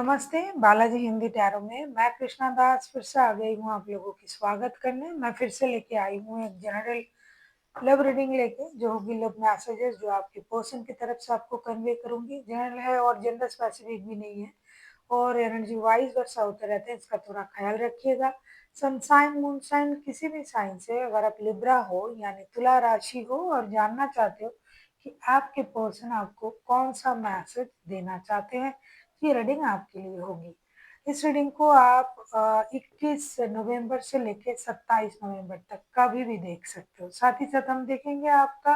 नमस्ते, बालाजी हिंदी टैरो में मैं कृष्णा दास फिर से आ गई हूँ आप लोगों की स्वागत करने। मैं फिर से लेके आई हूँ एक जनरल लव रीडिंग लेके, जो होगी लव मैसेजेस जो आपके पर्सन की तरफ से आपको कन्वे करूंगी। जनरल है और जेंडर स्पेसिफिक भी नहीं है और एनर्जी वाइज वर्षा होते रहते हैं, इसका थोड़ा ख्याल रखिएगा। सनसाइन मून साइन किसी भी साइन से अगर आप लिब्रा हो यानी तुला राशि हो और जानना चाहते हो कि आपके पर्सन आपको कौन सा मैसेज देना चाहते हैं, ये रीडिंग आपके लिए होगी। इस रीडिंग को आप 21 नवंबर से लेकर 27 नवंबर तक का भी देख सकते हो। साथ ही साथ हम देखेंगे आपका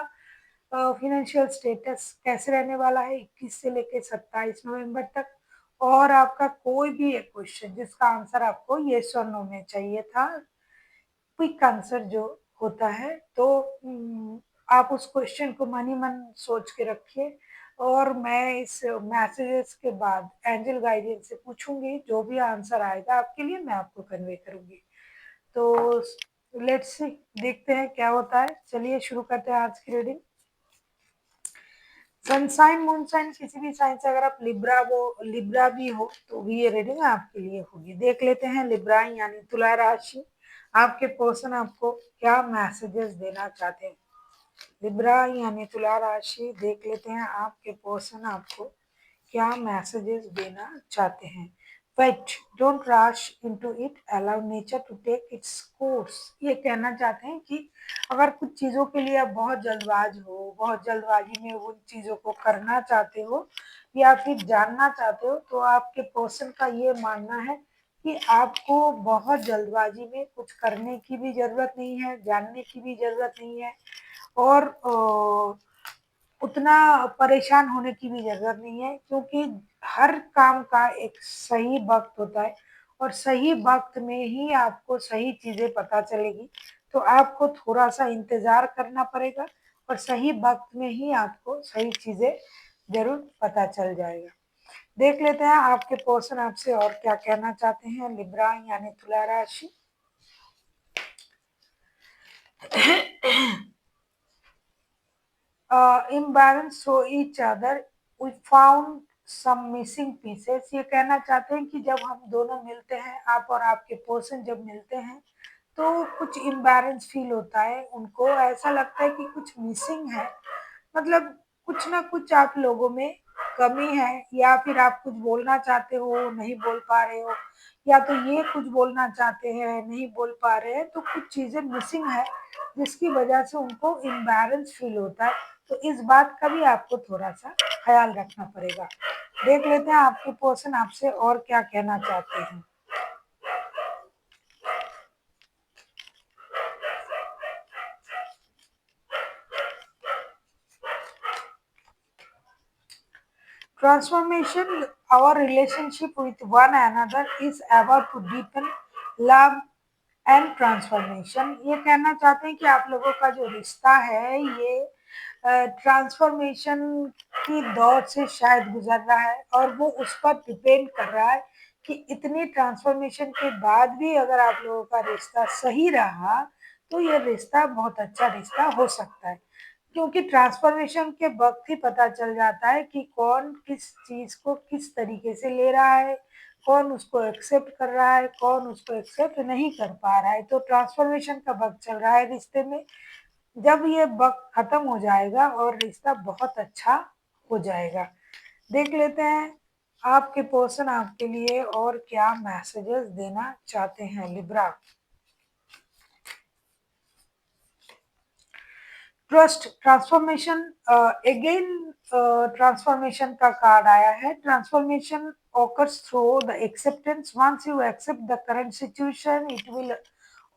फाइनेंशियल स्टेटस कैसे रहने वाला है 21 से लेकर 27 नवंबर तक, और आपका कोई भी एक क्वेश्चन जिसका आंसर आपको येस और नो में चाहिए था, क्विक आंसर जो होता है, तो आप उस क्वेश्चन को मन ही मन सोच के रखिए और मैं इस मैसेजेस के बाद एंजल गाइडेंस से पूछूंगी, जो भी आंसर आएगा आपके लिए मैं आपको कन्वे करूंगी। तो लेट्स सी, देखते हैं क्या होता है। चलिए शुरू करते हैं आज की रीडिंग। सनसाइन मूनसाइन किसी भी साइन से अगर आप लिब्रा भी हो तो भी ये रीडिंग आपके लिए होगी। देख लेते हैं लिब्रा यानी तुला राशि, आपके पर्सन आपको क्या मैसेजेस देना चाहते हैं। लिब्रा यानी तुला राशि, देख लेते हैं आपके पर्सन आपको क्या मैसेजेस देना चाहते हैं। But don't rush into it, allow nature to take its course. ये कहना चाहते हैं कि अगर कुछ चीज़ों के लिए आप बहुत जल्दबाज हो, बहुत जल्दबाजी में उन चीज़ों को करना चाहते हो या फिर जानना चाहते हो, तो आपके पर्सन का ये मानना है कि आपको बहुत जल्दबाजी में कुछ करने की भी ज़रूरत नहीं है, जानने की भी ज़रूरत नहीं है, और उतना परेशान होने की भी ज़रूरत नहीं है, क्योंकि हर काम का एक सही वक़्त होता है और सही वक़्त में ही आपको सही चीज़ें पता चलेगी। तो आपको थोड़ा-सा इंतज़ार करना पड़ेगा और सही वक़्त में ही आपको सही चीज़ें ज़रूर पता चल जाएगा। देख लेते हैं आपके पर्सन आपसे और क्या कहना चाहते हैं। लिब्रा यानी तुला राशि। imbalance to each other, we found some missing pieces। ये कहना चाहते हैं कि जब हम दोनों मिलते हैं, आप और आपके पर्सन जब मिलते हैं, तो कुछ इम्बैलेंस फील होता है। उनको ऐसा लगता है कि कुछ मिसिंग है, मतलब कुछ ना कुछ आप लोगों में कमी है, या फिर आप कुछ बोलना चाहते हो नहीं बोल पा रहे हो, या तो ये कुछ बोलना चाहते हैं नहीं बोल पा रहे हैं, तो कुछ चीज़ें मिसिंग है जिसकी वजह से उनको इम्बैलेंस फील होता है। तो इस बात का भी आपको थोड़ा-सा ख़्याल रखना पड़ेगा। देख लेते हैं आपके पर्सन आपसे और क्या कहना चाहते हैं। Transformation, our relationship with one another is about to deepen love and transformation. ये कहना चाहते हैं कि आप लोगों का जो रिश्ता है ये ट्रांसफॉर्मेशन की दौर से शायद गुजर रहा है, और वो उस पर डिपेंड कर रहा है कि इतनी ट्रांसफॉर्मेशन के बाद भी अगर आप लोगों का रिश्ता सही रहा तो ये रिश्ता बहुत अच्छा रिश्ता हो सकता है। क्योंकि ट्रांसफॉर्मेशन के वक्त ही पता चल जाता है कि कौन किस चीज़ को किस तरीके से ले रहा है, कौन उसको एक्सेप्ट कर रहा है, कौन उसको एक्सेप्ट नहीं कर पा रहा है। तो ट्रांसफॉर्मेशन का वक्त चल रहा है रिश्ते में। जब ये वक्त खत्म हो जाएगा और रिश्ता बहुत अच्छा हो जाएगा। देख लेते हैं आपके पर्सन आपके लिए और क्या मैसेजेस देना चाहते हैं। Libra, trust transformation, again transformation का कार्ड आया है। Transformation occurs through the acceptance. Once you accept the current situation, it will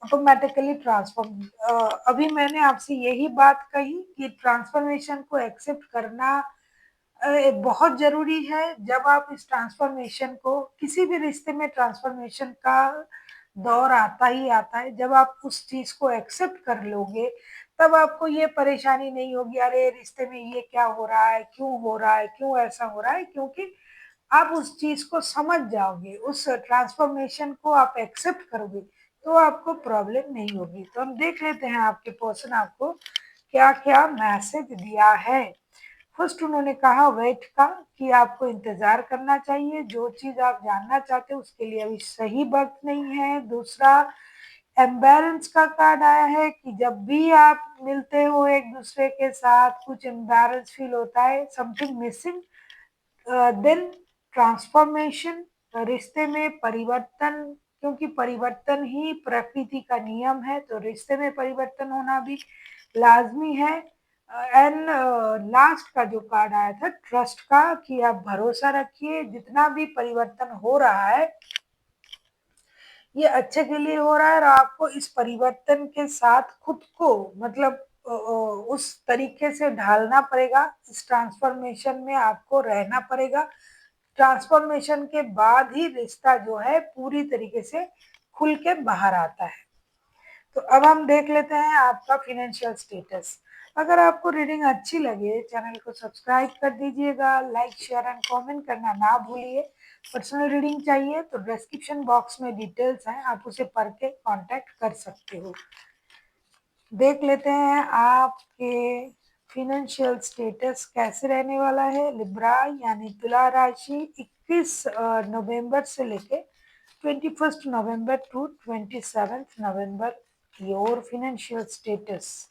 automatically transform. अभी मैंने आपसे यही बात कही कि ट्रांसफॉर्मेशन को एक्सेप्ट करना बहुत ज़रूरी है। जब आप इस ट्रांसफॉर्मेशन को, किसी भी रिश्ते में ट्रांसफॉर्मेशन का दौर आता ही आता है। जब आप उस चीज़ को एक्सेप्ट कर लोगे तब आपको ये परेशानी नहीं होगी, अरे रिश्ते में ये क्या हो रहा है, क्यों हो रहा है, क्यों ऐसा हो रहा है, क्योंकि आप उस चीज़ को समझ जाओगे, उस ट्रांसफॉर्मेशन को आप एक्सेप्ट करोगे, तो आपको प्रॉब्लम नहीं होगी। तो हम देख लेते हैं आपके पर्सन आपको क्या-क्या मैसेज दिया है। फर्स्ट उन्होंने कहा वेट का, कि आपको इंतज़ार करना चाहिए, जो चीज़ आप जानना चाहते हो उसके लिए अभी सही वक़्त नहीं है। दूसरा, इम्बैलेंस का कार्ड आया है कि जब भी आप मिलते हो एक-दूसरे के साथ कुछ इम्बैलेंस फ़ील होता है, समथिंग मिसिंग, देन ट्रांसफॉर्मेशन, रिश्ते में परिवर्तन, क्योंकि परिवर्तन ही प्रकृति का नियम है, तो रिश्ते में परिवर्तन होना भी लाज़मी है। एंड लास्ट का जो कार्ड आया था ट्रस्ट का, कि आप भरोसा रखिए, जितना भी परिवर्तन हो रहा है ये अच्छे के लिए हो रहा है, और आपको इस परिवर्तन के साथ खुद को मतलब उस तरीके से ढालना पड़ेगा, इस ट्रांसफॉर्मेशन में आपको रहना पड़ेगा। ट्रांसफॉर्मेशन के बाद ही रिश्ता जो है पूरी तरीके से खुल के बाहर आता है। तो अब हम देख लेते हैं आपका फाइनेंशियल स्टेटस। अगर आपको रीडिंग अच्छी लगे चैनल को सब्सक्राइब कर दीजिएगा, लाइक शेयर एंड कमेंट करना ना भूलिए। पर्सनल रीडिंग चाहिए तो डिस्क्रिप्शन बॉक्स में डिटेल्स हैं, आप उसे पढ़ के कांटेक्ट कर सकते हो। देख लेते हैं आपके फाइनेंशियल स्टेटस कैसे रहने वाला है। लिब्रा यानी तुला राशि 21 नवंबर से लेके 21 November to 27 November, your financial status.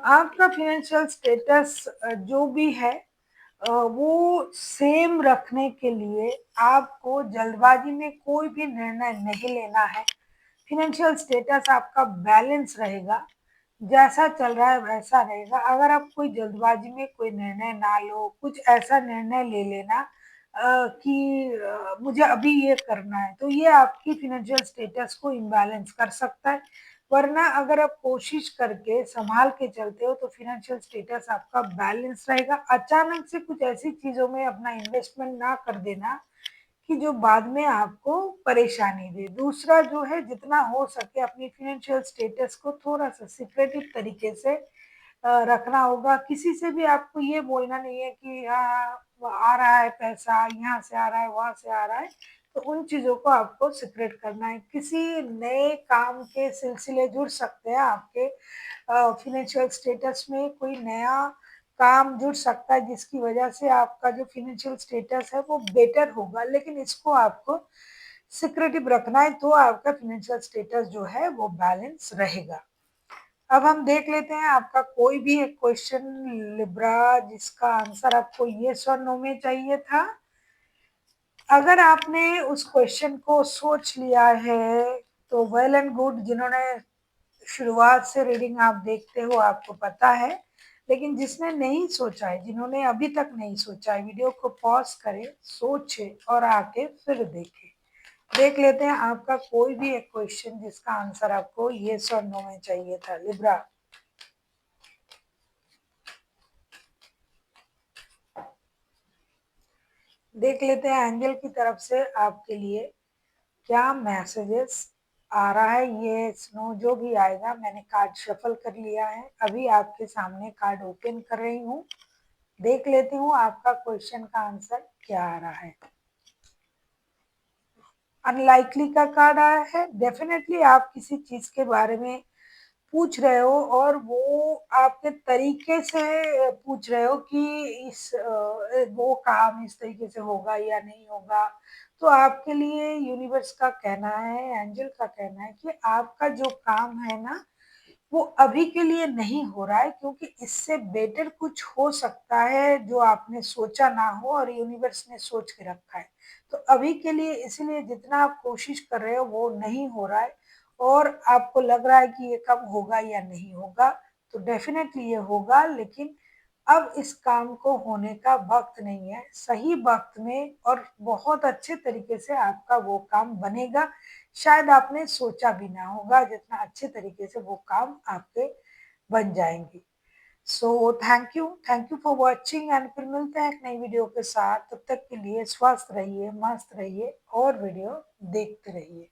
आपका फाइनेंशियल स्टेटस जो भी है वो सेम रखने के लिए आपको जल्दबाजी में कोई भी निर्णय नहीं लेना है। फाइनेंशियल स्टेटस आपका बैलेंस रहेगा, जैसा चल रहा है वैसा रहेगा। अगर आप कोई जल्दबाजी में कोई निर्णय ना लो, कुछ ऐसा निर्णय ले लेना कि मुझे अभी ये करना है, तो ये आपकी फाइनेंशियल स्टेटस को इम्बैलेंस कर सकता है। वरना अगर आप कोशिश करके संभाल के चलते हो तो फाइनेंशियल स्टेटस आपका बैलेंस रहेगा। अचानक से कुछ ऐसी चीज़ों में अपना इन्वेस्टमेंट ना कर देना कि जो बाद में आपको परेशानी दे। दूसरा जो है, जितना हो सके अपनी फाइनेंशियल स्टेटस को थोड़ा-सा सीक्रेटिव तरीके से रखना होगा। किसी से भी आपको ये बोलना नहीं है कि हाँ, आ रहा है पैसा, यहाँ से आ रहा है, वहाँ से आ रहा है, तो उन चीज़ों को आपको सीक्रेट करना है। किसी नए काम के सिलसिले जुड़ सकते हैं आपके फाइनेंशियल स्टेटस में, कोई नया काम जुड़ सकता है जिसकी वजह से आपका जो फाइनेंशियल स्टेटस है वो बेटर होगा, लेकिन इसको आपको सिक्रेटिव रखना है, तो आपका फाइनेंशियल स्टेटस जो है वो बैलेंस रहेगा। अब हम देख लेते हैं आपका कोई भी एक क्वेश्चन लिब्रा जिसका आंसर आपको येस और नो में चाहिए था। अगर आपने उस क्वेश्चन को सोच लिया है तो वेल एंड गुड। जिन्होंने शुरुआत से रीडिंग आप देखते हो आपको पता है, लेकिन जिसने नहीं सोचा है, जिन्होंने अभी तक नहीं सोचा है, वीडियो को पॉज करें, सोचे और आके फिर देखें। देख लेते हैं आपका कोई भी एक क्वेश्चन जिसका आंसर आपको येस और नो में चाहिए था लिब्रा। देख लेते हैं एंजल की तरफ से आपके लिए क्या मैसेजेस आ रहा है। ये नो जो भी आएगा, मैंने कार्ड शफल कर लिया है, अभी आपके सामने कार्ड ओपन कर रही हूँ। देख लेती हूँ आपका क्वेश्चन का आंसर क्या आ रहा है। अनलाइकली का कार्ड आया है। डेफिनेटली आप किसी चीज के बारे में पूछ रहे हो और वो आपके तरीके से पूछ रहे हो कि वो काम इस तरीके से होगा या नहीं होगा। तो आपके लिए यूनिवर्स का कहना है, एंजल का कहना है कि आपका जो काम है ना वो अभी के लिए नहीं हो रहा है, क्योंकि इससे बेटर कुछ हो सकता है जो आपने सोचा ना हो और यूनिवर्स ने सोच के रखा है। तो अभी के लिए इसलिए जितना आप कोशिश कर रहे हो वो नहीं हो रहा है, और आपको लग रहा है कि ये कब होगा या नहीं होगा। तो डेफिनेटली ये होगा, लेकिन अब इस काम को होने का वक्त नहीं है, सही वक्त में और बहुत अच्छे तरीके से आपका वो काम बनेगा। शायद आपने सोचा भी ना होगा जितना अच्छे तरीके से वो काम आपके बन जाएंगे। So thank you for watching and फिर मिलते हैं एक नई वीडियो के साथ। तब तक के लिए स्वस्थ रहिए, मस्त रहिए और वीडियो देखते रहिए।